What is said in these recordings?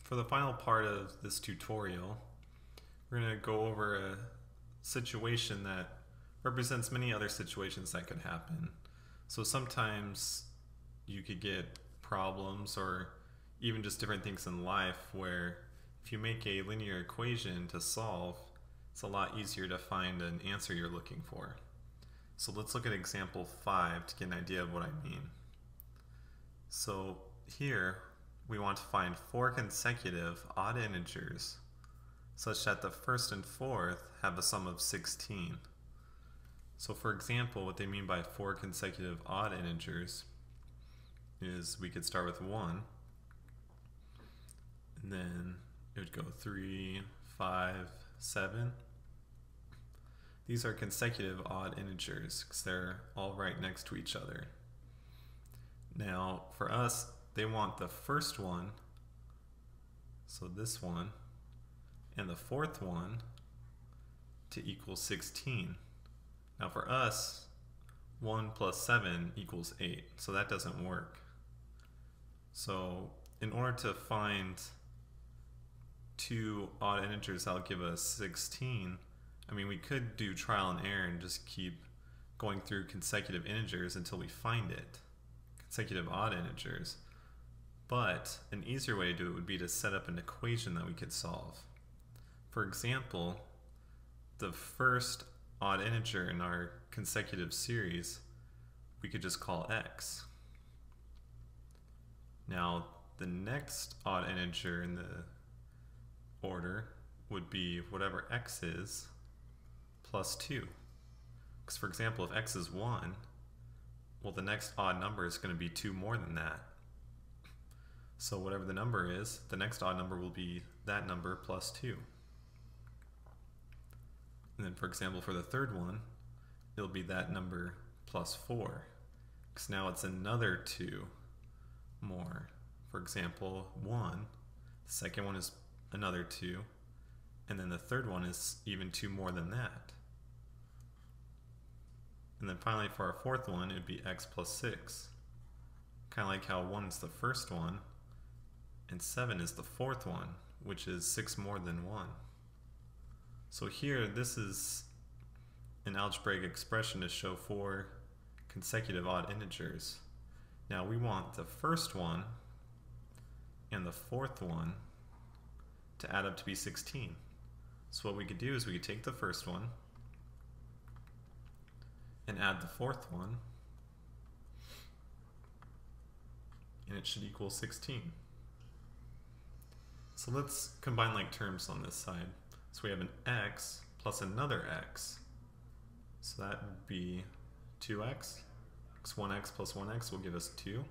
For the final part of this tutorial, we're going to go over a situation that represents many other situations that could happen. So sometimes you could get problems or even just different things in life where if you make a linear equation to solve, it's a lot easier to find an answer you're looking for. So let's look at example 5 to get an idea of what I mean. So here we want to find 4 consecutive odd integers such that the first and fourth have a sum of 16. So for example, what they mean by 4 consecutive odd integers is we could start with 1, and then it would go 3, 5, 7. These are consecutive odd integers because they're all right next to each other. Now for us, they want the first one, so this one, and the fourth one to equal 16. Now for us, 1 plus 7 equals 8, so that doesn't work. So in order to find 2 odd integers that'll give us 16, we could do trial and error and just keep going through consecutive integers until we find it, consecutive odd integers. But an easier way to do it would be to set up an equation that we could solve. For example, the first odd integer in our consecutive series we could just call x. Now the next odd integer in the order would be whatever x is plus 2. Because for example, if x is 1, well, the next odd number is going to be 2 more than that. So whatever the number is, the next odd number will be that number plus 2. And then for example, for the third one, it'll be that number plus 4. Because now it's another 2 more. For example, 1, the second one is another 2, and then the third one is even 2 more than that. And then finally for our fourth one, it would be x plus 6. Kind of like how 1 is the first one, and 7 is the fourth one, which is 6 more than 1. So here, this is an algebraic expression to show 4 consecutive odd integers. Now we want the first one and the fourth one to add up to be 16. So what we could do is we could take the first one and add the fourth one, and it should equal 16. So let's combine like terms on this side. So we have an x plus another x. So that would be 2x. 1x plus 1x will give us 2.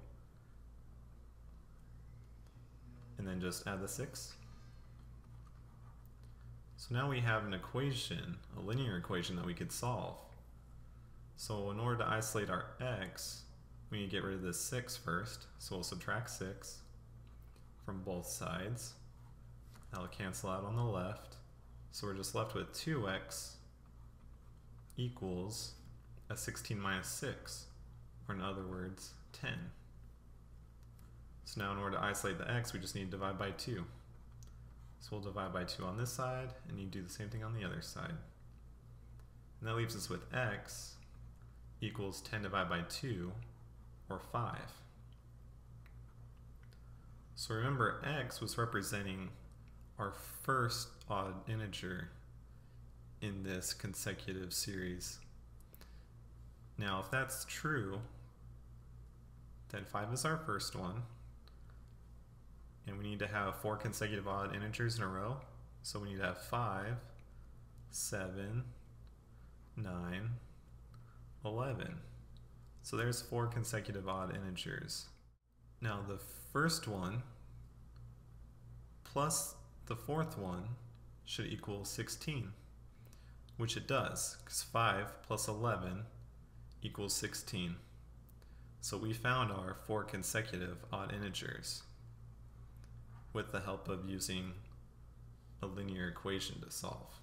And then just add the 6. So now we have an equation, a linear equation that we could solve. So in order to isolate our x, we need to get rid of this 6 first. So we'll subtract 6 from both sides. That'll cancel out on the left. So we're just left with 2x equals a 16 minus 6, or in other words, 10. So now in order to isolate the x, we just need to divide by 2. So we'll divide by 2 on this side, and you do the same thing on the other side. And that leaves us with x equals 10 divided by 2, or 5. So remember, x was representing our first odd integer in this consecutive series. Now if that's true, then 5 is our first one, and we need to have 4 consecutive odd integers in a row. So we need to have 5, 7, 9, 11. So there's 4 consecutive odd integers. Now the first one plus the fourth one should equal 16, which it does, because 5 plus 11 equals 16. So we found our 4 consecutive odd integers with the help of using a linear equation to solve.